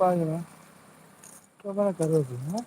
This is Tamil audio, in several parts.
பாக்குறேன். கருவேப்பிலை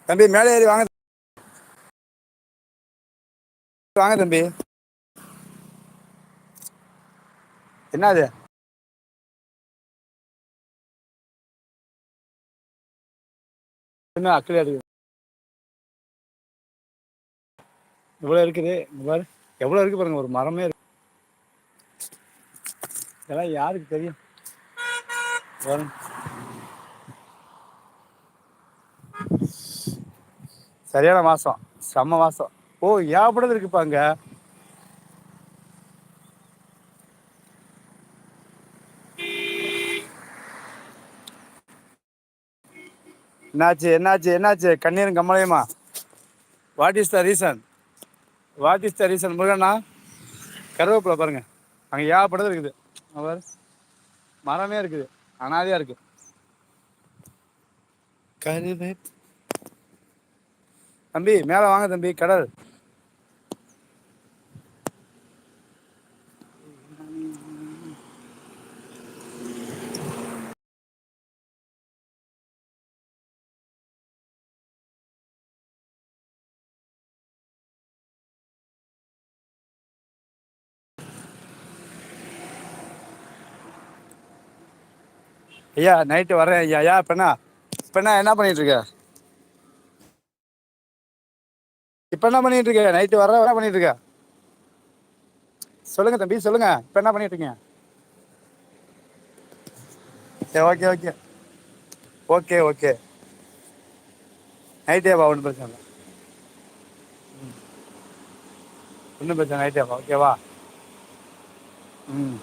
தம்பி மேலே ஏறி வாங்க. வாங்க தம்பி. என்னது என்ன அக்கறையா இருக்கு? இவ்வளோ இருக்குது பாரு, எவ்வளோ இருக்கு பாருங்க. ஒரு மரமே இருக்கு. இதெல்லாம் யாருக்கு தெரியும்? சரியான வாசம், செம்ம வாசம். ஓ, ஏகப்பட்டது இருக்குப்பா அங்க. என்னாச்சு என்னாச்சு என்னாச்சு? கண்ணீரும் கம்மலையுமா? What is the reason? What is the reason முருகண்ணா? கருவேப்பிலை பாருங்க, அங்கே ஏகப்பட்டது இருக்குது. அவர் மரமே இருக்குது, அனாதையா இருக்கு. கருவே தம்பி மேலே வாங்க தம்பி. கடல் ஐயா, நைட்டு வரேன் ஐயா. ஐயா இப்ப என்ன பண்ணிட்டு இருக்க? இப்ப என்ன பண்ணிட்டு இருக்க? நைட்டு வர என்ன பண்ணிட்டு இருக்க? சொல்லுங்க தம்பி, சொல்லுங்க. இப்ப என்ன பண்ணிட்டு இருக்கீங்க? Okay okay okay okay. நைட்டேவா? ஒன்றும் பிரச்சனை இல்லை, ஒன்றும் பிரச்சனை. நைட்டேவா? ஓகேவா? ம்.